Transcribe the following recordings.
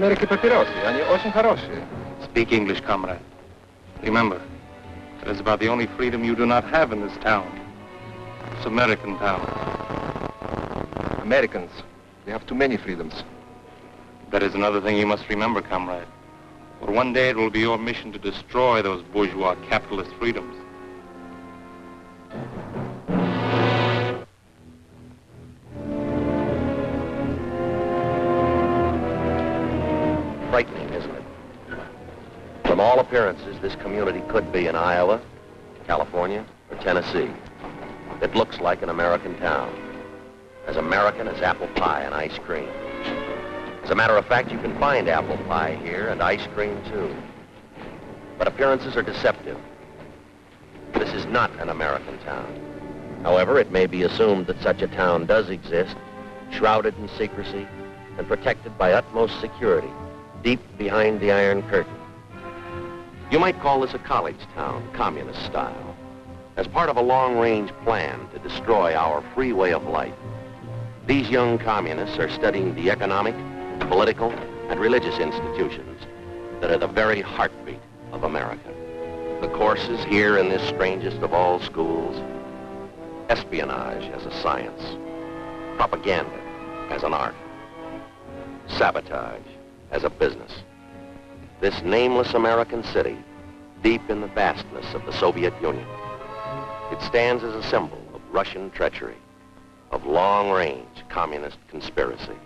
Америке папиросы. Они очень хорошие. Speak English, comrade. Remember, that is about the only freedom you do not have in this town. This American town. Americans, they have too many freedoms. That is another thing you must remember, comrade. For one day it will be your mission to destroy those bourgeois capitalist freedoms. Frightening, isn't it? From all appearances, this community could be in Iowa, California, or Tennessee. It looks like an American town. As American as apple pie and ice cream. As a matter of fact, you can find apple pie here and ice cream too. But appearances are deceptive. This is not an American town. However, it may be assumed that such a town does exist, shrouded in secrecy and protected by utmost security, deep behind the Iron Curtain. You might call this a college town, communist style, as part of a long-range plan to destroy our free way of life. These young communists are studying the economic, political, and religious institutions that are the very heartbeat of America. The courses here in this strangest of all schools: espionage as a science, propaganda as an art, sabotage as a business. This nameless American city, deep in the vastness of the Soviet Union, it stands as a symbol of Russian treachery, of long-range communist conspiracy.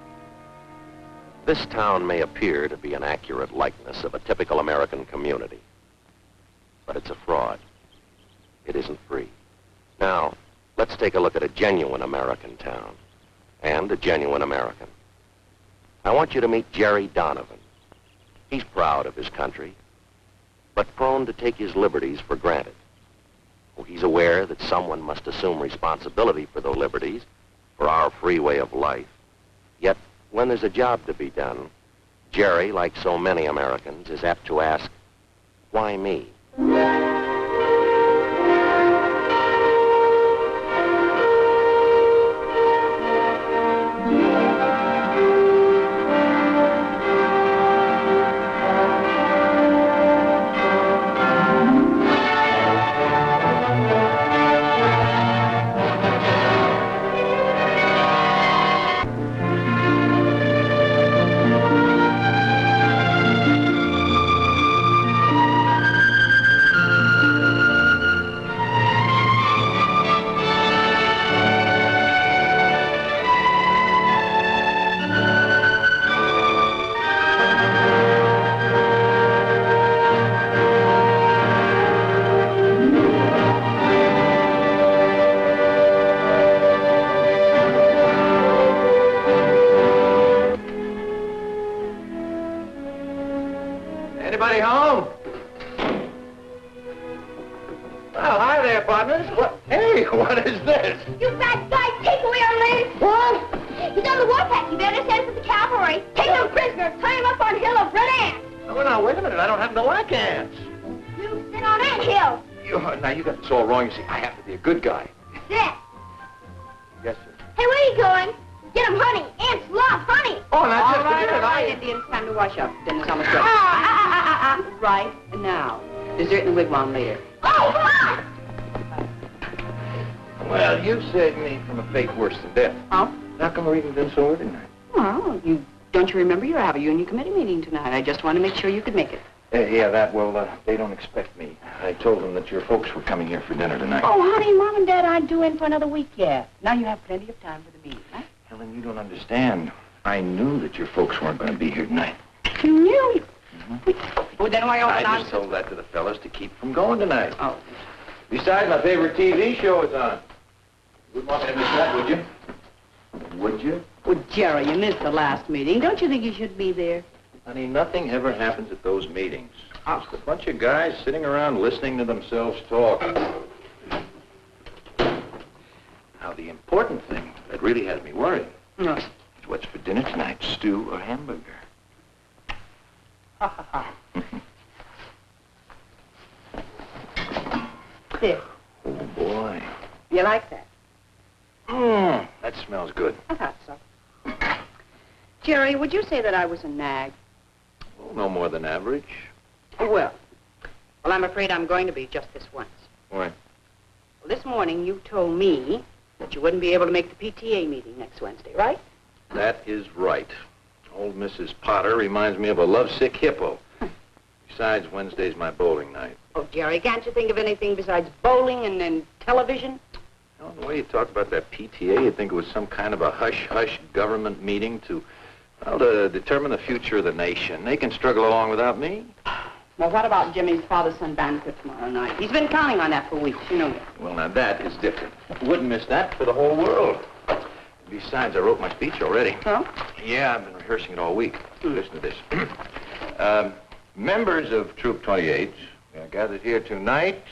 This town may appear to be an accurate likeness of a typical American community, but it's a fraud. It isn't free. Now, let's take a look at a genuine American town and a genuine American. I want you to meet Jerry Donovan. He's proud of his country, but prone to take his liberties for granted. Oh, he's aware that someone must assume responsibility for those liberties, for our free way of life. Yet, when there's a job to be done, Jerry, like so many Americans, is apt to ask, why me? Anybody home? Well, hi there, partners. What? Hey, what is this? You bad guy, take away our lead! What? He's on the warpath. You better send him to the cavalry. Take him prisoner. Tie him up on Hill of Red Ants. Oh, now, wait a minute. I don't happen to like ants. You sit on that hill. Now, you got this all wrong. You see, I have to be a good guy. Sit. Yes, sir. Hey, where are you going? Get him honey. Ants love honey. Oh, now, just All a minute. right, Indians, time to wash up. Dinner's almost ready. Right now. Dessert in the wigwam later. Oh, come on! Well, you saved me from a fate worse than death. Oh? How come we're eating dinner so early tonight? Well, don't you remember you have a union committee meeting tonight? I just want to make sure you could make it. They don't expect me. I told them that your folks were coming here for dinner tonight. Oh, honey, Mom and Dad aren't due in for another week yet. Now you have plenty of time for the meeting, right? Helen, you don't understand. I knew that your folks weren't going to be here tonight. You knew? Well, then why all the I just nonsense? told that to the fellas to keep from going tonight. Oh. Besides, my favorite TV show is on. You wouldn't want me to miss that, would you? Would you? Well, Jerry, you missed the last meeting. Don't you think you should be there? Honey, nothing ever happens at those meetings. Oh. Just a bunch of guys sitting around listening to themselves talk. Now, the important thing that really has me worried No. is what's for dinner tonight, stew or hamburger. Ha, ha, ha. There. Oh, boy. You like that? That smells good. I thought so. Jerry, would you say that I was a nag? Oh, no more than average. Well, I'm afraid I'm going to be just this once. Why? Well, this morning you told me that you wouldn't be able to make the PTA meeting next Wednesday, right? That is right. Old Mrs. Potter reminds me of a lovesick hippo. Besides, Wednesday's my bowling night. Oh, Jerry, can't you think of anything besides bowling and television? Well, the way you talk about that PTA, you'd think it was some kind of a hush-hush government meeting to determine the future of the nation. They can struggle along without me. Well, what about Jimmy's father-son banquet tomorrow night? He's been counting on that for weeks, you know. Well, now that is different. Wouldn't miss that for the whole world. Besides, I wrote my speech already. Oh? Yeah, I've been rehearsing it all week. Listen to this. Members of Troop 28 are gathered here tonight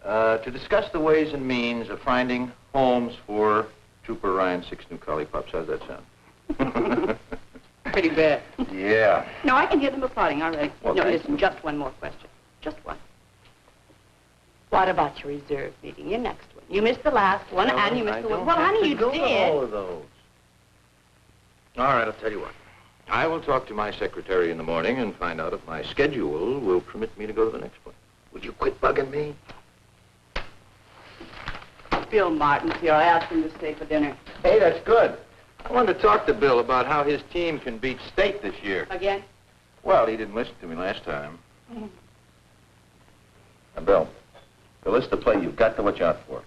to discuss the ways and means of finding homes for Trooper Ryan's 6 new collie pups. How's that sound? Pretty bad. Yeah. No, I can hear them applauding already. Well, no, thank listen, just one more question. Just one. What about your reserve meeting, your next one? You missed the last one, and you missed the one. Well, honey, you go to all did. of those. All right, I'll tell you what. I will talk to my secretary in the morning and find out if my schedule will permit me to go to the next one. Would you quit bugging me? Bill Martin's here. I asked him to stay for dinner. Hey, that's good. I wanted to talk to Bill about how his team can beat state this year. Again? Well, he didn't listen to me last time. Now, Bill, the list of play you've got to watch out for.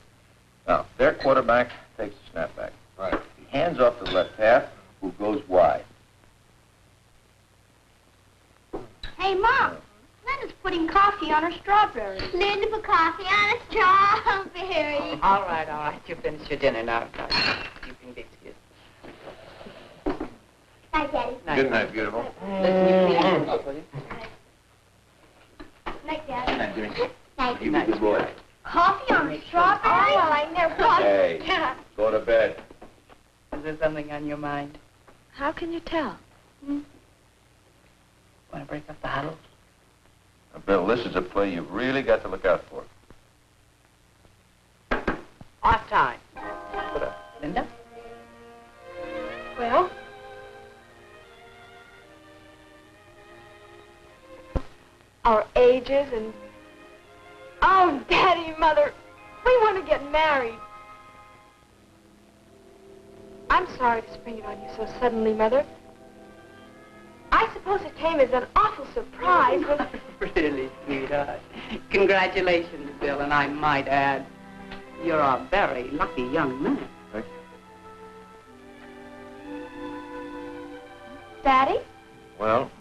Now, their quarterback takes the snapback. Right. He hands off to the left half, who goes wide. Hey, Mom. Linda's putting coffee on her strawberry. Linda put coffee on a strawberry. All right. You finish your dinner now. You can be excused. Night, Daddy. Good night, beautiful. Listen, you please finish it, will you? Night, Daddy. Night, Jimmy. Night. You be a good boy. Coffee on a strawberry? Oh, well, I never thought. Hey, go to bed. Is there something on your mind? How can you tell? Want to break up the huddle? Now, Bill, this is a play you've really got to look out for. Off time. Linda? Well? Our ages and... Oh, Daddy, Mother, we want to get married. I'm sorry to spring it on you so suddenly, Mother. I suppose it came as an awful surprise, but... Really, sweetheart. Congratulations, Bill, and I might add, you're a very lucky young man. Thank you. Daddy? Well,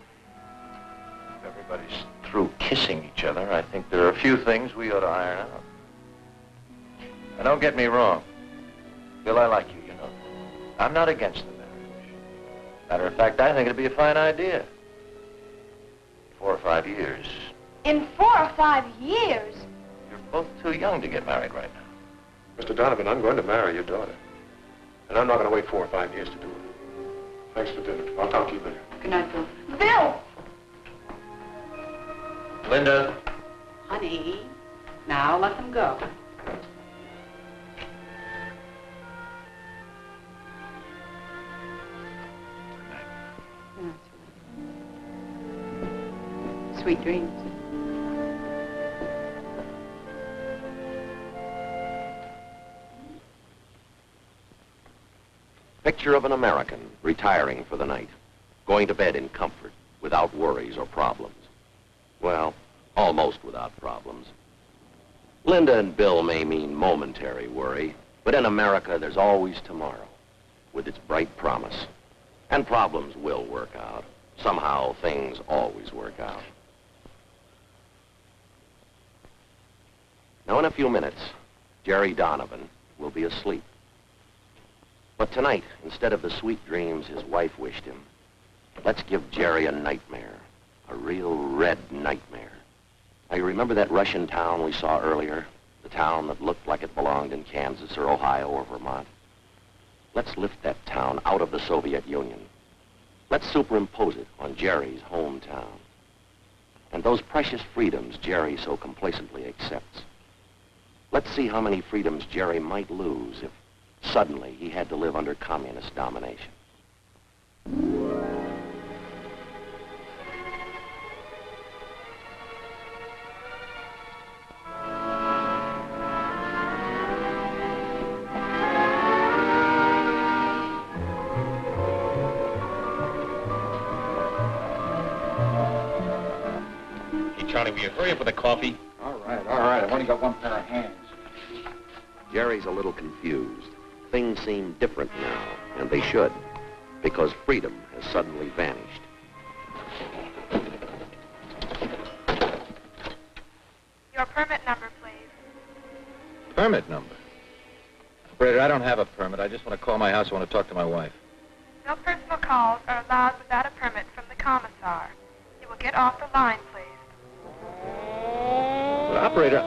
if everybody's through kissing each other, I think there are a few things we ought to iron out. Now, don't get me wrong. Bill, I like you, you know. I'm not against the marriage. Matter of fact, I think it'd be a fine idea. 4 or 5 years. In 4 or 5 years? You're both too young to get married right now. Mr. Donovan, I'm going to marry your daughter. And I'm not going to wait 4 or 5 years to do it. Thanks for dinner. I'll talk to you later. Good night, Bill. Bill! Linda. Honey, now let them go. Sweet dreams. Picture of an American retiring for the night, going to bed in comfort, without worries or problems. Well, almost without problems. Linda and Bill may mean momentary worry, but in America there's always tomorrow, with its bright promise. And problems will work out. Somehow things always work out. Now in a few minutes, Jerry Donovan will be asleep. But tonight, instead of the sweet dreams his wife wished him, let's give Jerry a nightmare. A real red nightmare. Now, you remember that Russian town we saw earlier? The town that looked like it belonged in Kansas or Ohio or Vermont? Let's lift that town out of the Soviet Union. Let's superimpose it on Jerry's hometown. And those precious freedoms Jerry so complacently accepts. Let's see how many freedoms Jerry might lose if suddenly he had to live under communist domination. Charlie, will you hurry up with the coffee? All right. I've only got one pair of hands. Jerry's a little confused. Things seem different now, and they should, because freedom has suddenly vanished. Your permit number, please. Permit number? Operator, I don't have a permit. I just want to call my house. I want to talk to my wife. No personal calls are allowed without a permit from the commissar. You will get off the line, please. But operator...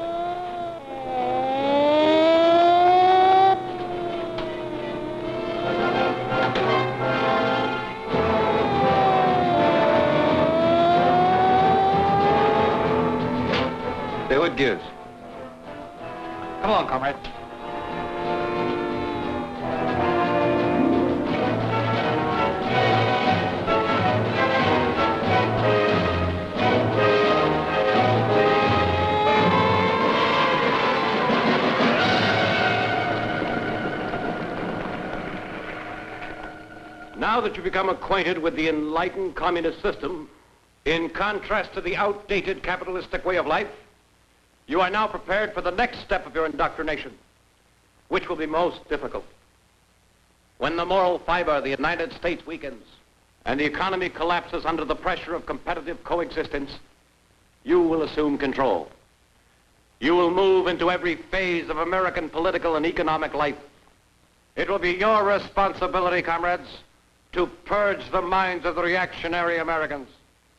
Say what gives. Come along, comrade. Now that you've become acquainted with the enlightened communist system, in contrast to the outdated capitalistic way of life, you are now prepared for the next step of your indoctrination, which will be most difficult. When the moral fiber of the United States weakens and the economy collapses under the pressure of competitive coexistence, you will assume control. You will move into every phase of American political and economic life. It will be your responsibility, comrades, to purge the minds of the reactionary Americans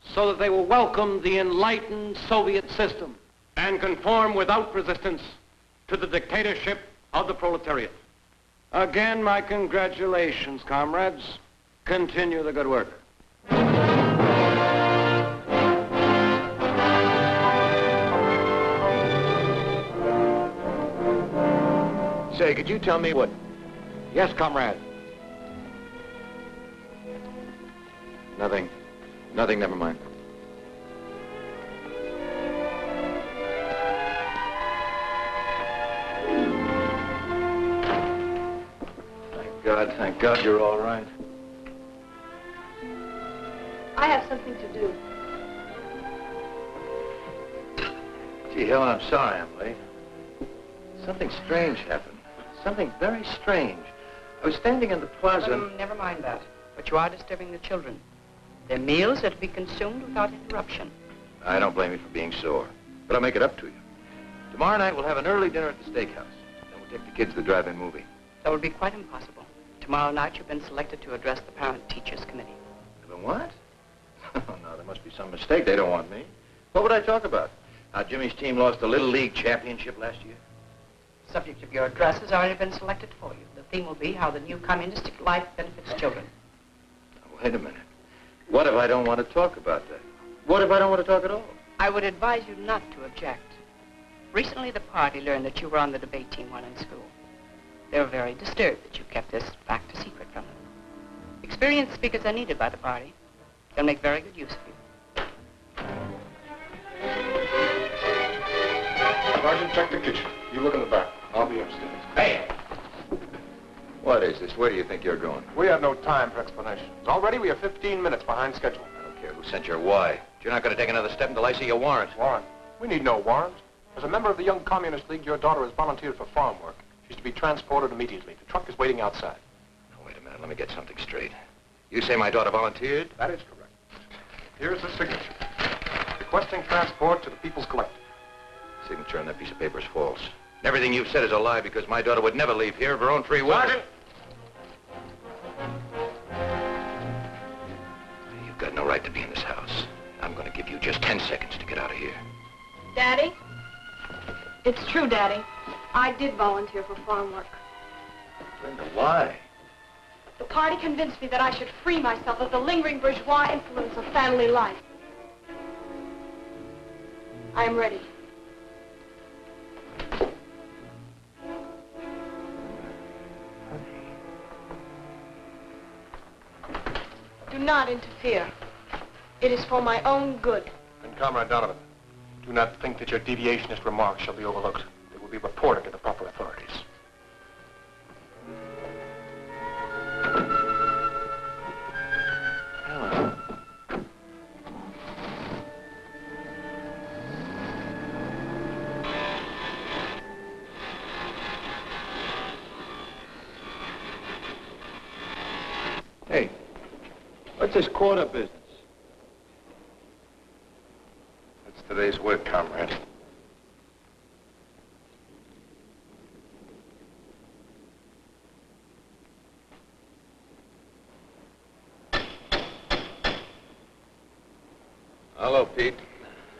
so that they will welcome the enlightened Soviet system and conform without resistance to the dictatorship of the proletariat. Again, my congratulations, comrades. Continue the good work. Say, could you tell me what... Yes, comrade. Nothing, never mind. Thank God you're all right. I have something to do. Gee, Helen, I'm sorry I'm late. Something strange happened. Something very strange. I was standing in the plaza... Never mind that. But you are disturbing the children. Their meals are to be consumed without interruption. I don't blame you for being sore, but I'll make it up to you. Tomorrow night we'll have an early dinner at the steakhouse. Then we'll take the kids to the drive-in movie. That would be quite impossible. Tomorrow night you've been selected to address the Parent-Teachers Committee. The what? Oh, no, there must be some mistake. They don't want me. What would I talk about? How Jimmy's team lost the Little League championship last year? The subject of your address has already been selected for you. The theme will be how the new communistic life benefits children. Now, wait a minute. What if I don't want to talk about that? What if I don't want to talk at all? I would advise you not to object. Recently, the party learned that you were on the debate team while in school. They were very disturbed that you kept this fact a secret from them. Experienced speakers are needed by the party. They'll make very good use of you. Sergeant, check the kitchen. You look in the back. I'll be upstairs. Hey! What is this? Where do you think you're going? We have no time for explanations. Already we are 15 minutes behind schedule. I don't care who sent your why. You're not going to take another step until I see your warrant. Warrant? We need no warrant. As a member of the Young Communist League, your daughter has volunteered for farm work. She's to be transported immediately. The truck is waiting outside. Now, wait a minute. Let me get something straight. You say my daughter volunteered? That is correct. Here's the signature. Requesting transport to the People's Collective. Signature on that piece of paper is false. And everything you've said is a lie because my daughter would never leave here of her own free will. Sergeant! You've got no right to be in this house. I'm going to give you just 10 seconds to get out of here. Daddy? It's true, Daddy. I did volunteer for farm work. Linda, why? The party convinced me that I should free myself of the lingering bourgeois influence of family life. I am ready. Do not interfere. It is for my own good. And Comrade Donovan, do not think that your deviationist remarks shall be overlooked. They will be reported to the proper authorities. Helen. Hey, what's this quarter business? That's today's work, comrade. Hello, Pete.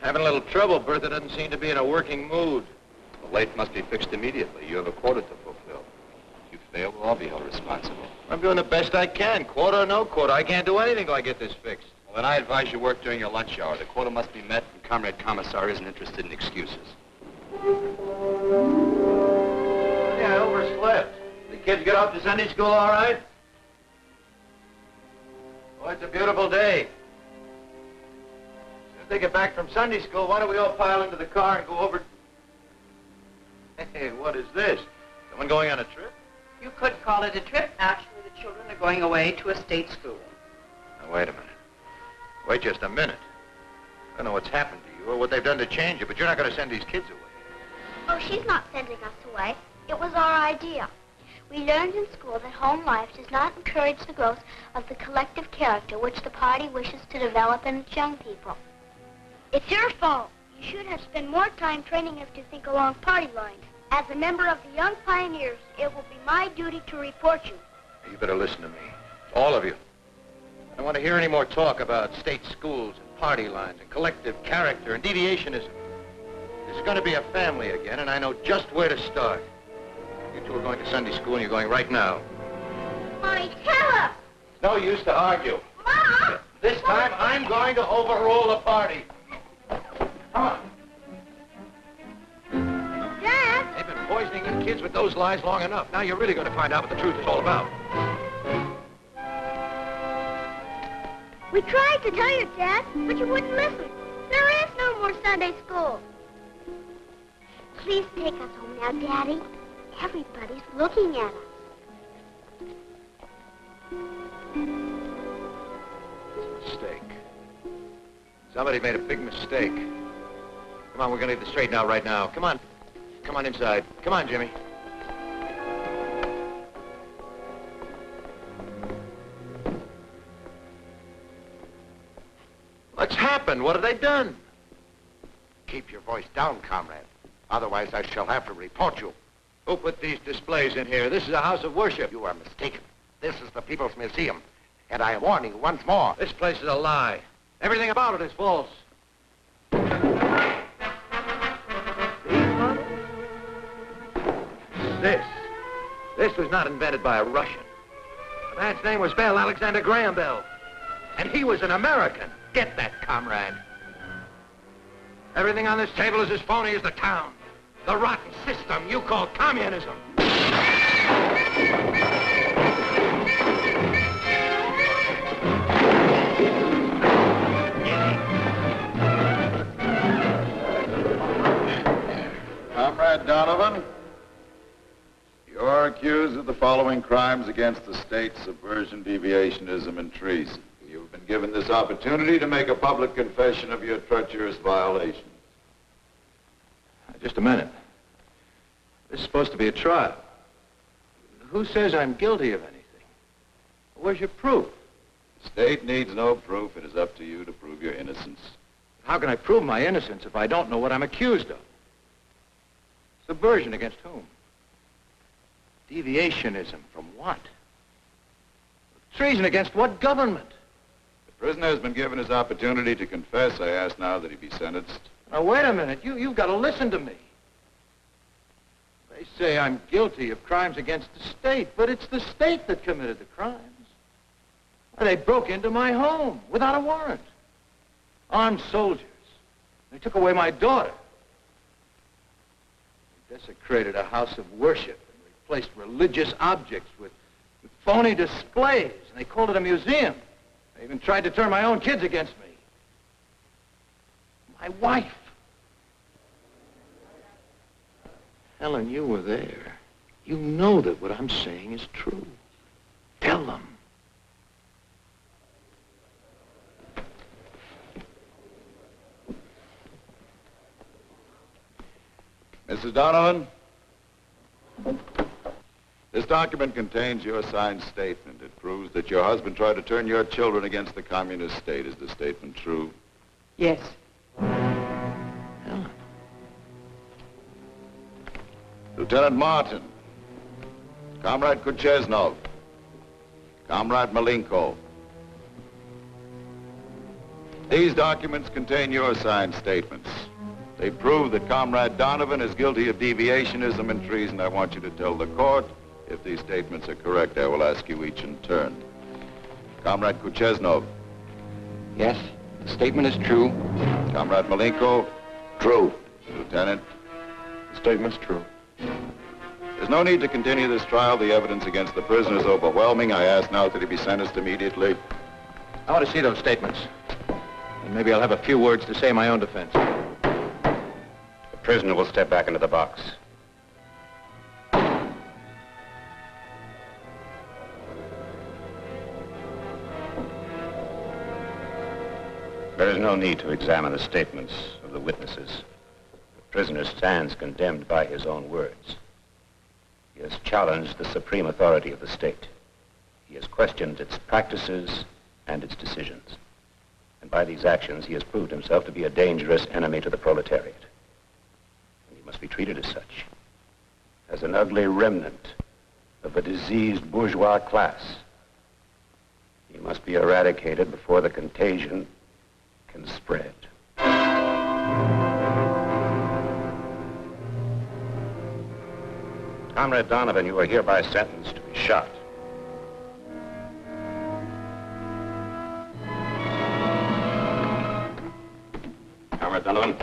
Having a little trouble. Bertha doesn't seem to be in a working mood. The late must be fixed immediately. You have a quota to fulfill. If you fail, we'll all be held responsible. I'm doing the best I can. Quota or no quota. I can't do anything till I get this fixed. Well, then I advise you work during your lunch hour. The quota must be met, and Comrade Commissar isn't interested in excuses. Yeah, I overslept. The kids get off to Sunday school all right? Boy, it's a beautiful day. As they get back from Sunday school, why don't we all pile into the car and go over... Hey, what is this? Someone going on a trip? You could call it a trip. Actually, the children are going away to a state school. Now, wait a minute. Wait just a minute. I don't know what's happened to you or what they've done to change you, but you're not going to send these kids away. Oh, she's not sending us away. It was our idea. We learned in school that home life does not encourage the growth of the collective character which the party wishes to develop in its young people. It's your fault. You should have spent more time training us to think along party lines. As a member of the Young Pioneers, it will be my duty to report you. You better listen to me. All of you. I don't want to hear any more talk about state schools and party lines and collective character and deviationism. This is going to be a family again, and I know just where to start. You two are going to Sunday school, and you're going right now. Mommy, tell her! No use to argue. Mom! This time, I'm going to overrule the party. Come on. Dad! They've been poisoning you kids with those lies long enough. Now you're really going to find out what the truth is all about. We tried to tell you, Dad, but you wouldn't listen. There is no more Sunday school. Please take us home now, Daddy. Everybody's looking at us. It's a mistake. Somebody made a big mistake. Come on, we're going to get this straightened out right now. Come on. Come on inside. Come on, Jimmy. What's happened? What have they done? Keep your voice down, comrade. Otherwise, I shall have to report you. Who put these displays in here? This is a house of worship. You are mistaken. This is the People's Museum. And I warn you once more. This place is a lie. Everything about it is false. This was not invented by a Russian. The man's name was Bell, Alexander Graham Bell. And he was an American. Get that, comrade. Everything on this table is as phony as the town. The rotten system you call communism. Comrade Donovan, you're accused of the following crimes against the state: subversion, deviationism, and treason. You've been given this opportunity to make a public confession of your treacherous violations. Just a minute. This is supposed to be a trial. Who says I'm guilty of anything? Where's your proof? The state needs no proof. It is up to you to prove your innocence. How can I prove my innocence if I don't know what I'm accused of? Subversion against whom? Deviationism from what? Treason against what government? The prisoner has been given his opportunity to confess. I ask now that he be sentenced. Now, wait a minute. You've got to listen to me. They say I'm guilty of crimes against the state, but it's the state that committed the crimes. They broke into my home without a warrant. Armed soldiers. They took away my daughter. They desecrated a house of worship and replaced religious objects with phony displays, and they called it a museum. They even tried to turn my own kids against me. My wife. Helen, you were there. You know that what I'm saying is true. Tell them. Mrs. Donovan, this document contains your signed statement. It proves that your husband tried to turn your children against the communist state. Is the statement true? Yes. Lieutenant Martin, Comrade Kucheznov, Comrade Malenko. These documents contain your signed statements. They prove that Comrade Donovan is guilty of deviationism and treason. I want you to tell the court. If these statements are correct, I will ask you each in turn. Comrade Kucheznov. Yes, the statement is true. Comrade Malenko. True. Lieutenant. The statement's true. There's no need to continue this trial. The evidence against the prisoner is overwhelming. I ask now that he be sentenced immediately. I want to see those statements. And maybe I'll have a few words to say in my own defense. The prisoner will step back into the box. There is no need to examine the statements of the witnesses. The prisoner stands condemned by his own words. He has challenged the supreme authority of the state. He has questioned its practices and its decisions. And by these actions, he has proved himself to be a dangerous enemy to the proletariat. And he must be treated as such, as an ugly remnant of a diseased bourgeois class. He must be eradicated before the contagion can spread. Comrade Donovan, you are hereby sentenced to be shot. Comrade Donovan.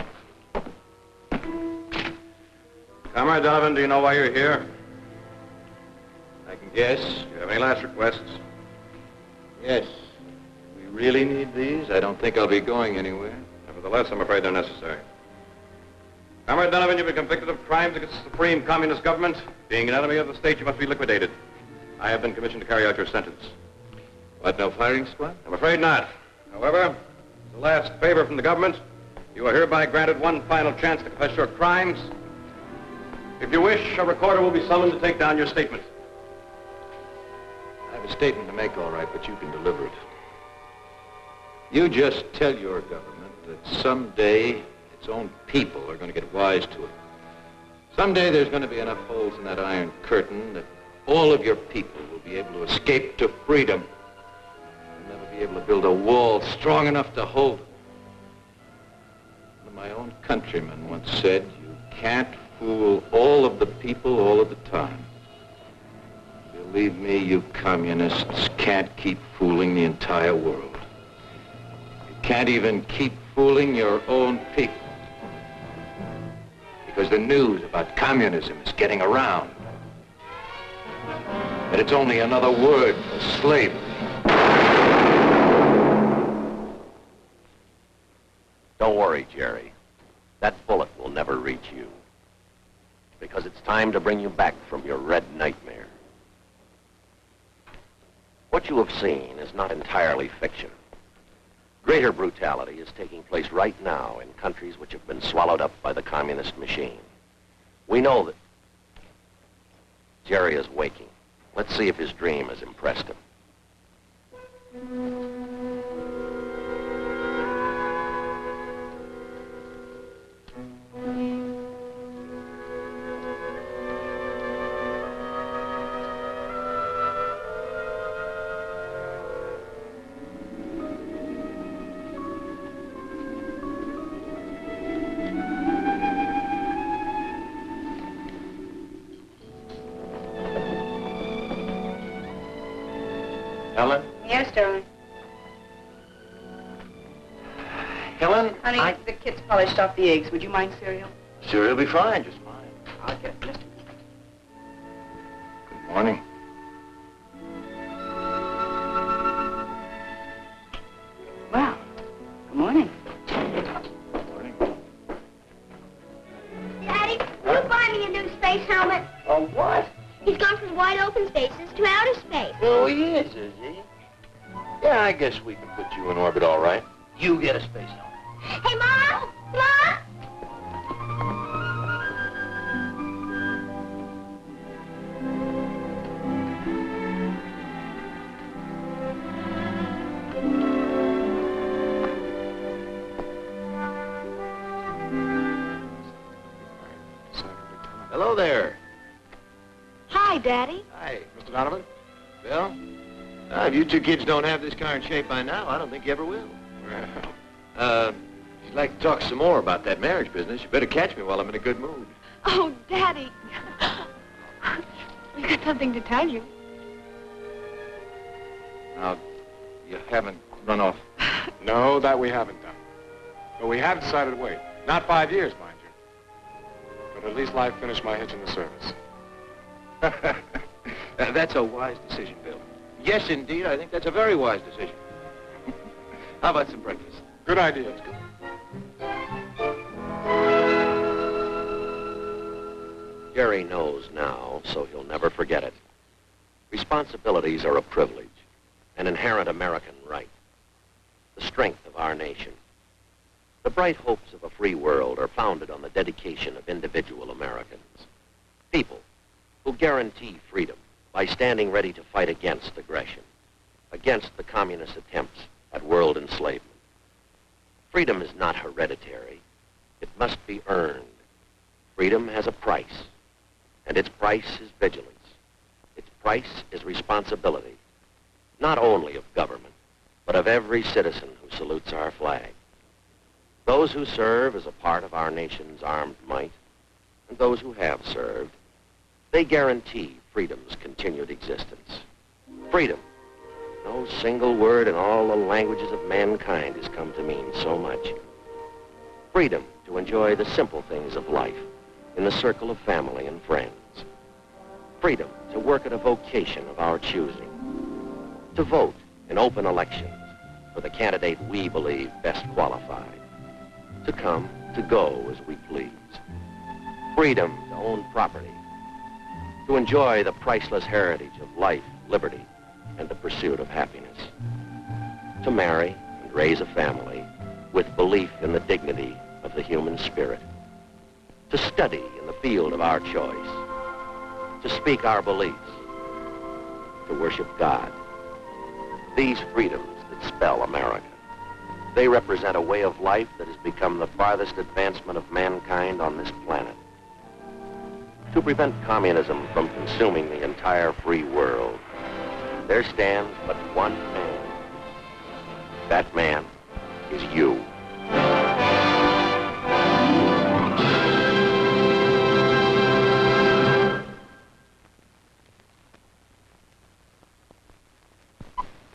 Comrade Donovan, do you know why you're here? I can guess. Do you have any last requests? Yes. We really need these? I don't think I'll be going anywhere. Nevertheless, I'm afraid they're necessary. Comrade Donovan, you've been convicted of crimes against the supreme communist government. Being an enemy of the state, you must be liquidated. I have been commissioned to carry out your sentence. What, no firing squad? I'm afraid not. However, as a last favor from the government, you are hereby granted one final chance to confess your crimes. If you wish, a recorder will be summoned to take down your statement. I have a statement to make, all right, but you can deliver it. You just tell your government that someday its own people are going to get wise to it. Someday there's going to be enough holes in that iron curtain that all of your people will be able to escape to freedom. You'll never be able to build a wall strong enough to hold them. One of my own countrymen once said, you can't fool all of the people all of the time. Believe me, you communists can't keep fooling the entire world. You can't even keep fooling your own people. Because the news about communism is getting around. That it's only another word for slavery. Don't worry, Jerry. That bullet will never reach you. Because it's time to bring you back from your red nightmare. What you have seen is not entirely fiction. Greater brutality is taking place right now in countries which have been swallowed up by the communist machine. We know that Jerry is waking. Let's see if his dream has impressed him. Helen? Yes, darling. Helen? Honey, the kids polished off the eggs. Would you mind cereal? Sure, it'll be fine, just fine. I'll get it. Good morning. Well, good morning. Daddy, will you buy me a new space helmet? A what? He's gone from wide open spaces to outer space. Oh, he is he? Yeah, I guess we can put you in orbit all right. You get a space helmet. Hey, Mom! Mom! Hello there. Hi, Daddy. Hi. Mr. Donovan? Bill? If you two kids don't have this car in shape by now, I don't think you ever will. Well, If you'd like to talk some more about that marriage business, you better catch me while I'm in a good mood. Oh, Daddy. We've got something to tell you. Now, you haven't run off. no, that we haven't done. But we have decided to wait. Not 5 years, mind you. But at least I've finished my hitch in the service. That's a wise decision, Bill. Yes, indeed. I think that's a very wise decision. How about some breakfast? Good idea. Let's go. Jerry knows now, so he'll never forget it. Responsibilities are a privilege, an inherent American right, the strength of our nation. The bright hopes of a free world are founded on the dedication of individual Americans. People who guarantee freedom by standing ready to fight against aggression, against the communist attempts at world enslavement. Freedom is not hereditary. It must be earned. Freedom has a price, and its price is vigilance. Its price is responsibility, not only of government, but of every citizen who salutes our flag. Those who serve as a part of our nation's armed might, and those who have served, they guarantee freedom's continued existence. Freedom. No single word in all the languages of mankind has come to mean so much. Freedom to enjoy the simple things of life in the circle of family and friends. Freedom to work at a vocation of our choosing. To vote in open elections for the candidate we believe best qualified. To come, to go as we please. Freedom to own property. To enjoy the priceless heritage of life, liberty, and the pursuit of happiness. To marry and raise a family with belief in the dignity of the human spirit. To study in the field of our choice. To speak our beliefs. To worship God. These freedoms that spell America. They represent a way of life that has become the farthest advancement of mankind on this planet. To prevent communism from consuming the entire free world, there stands but one man. That man is you.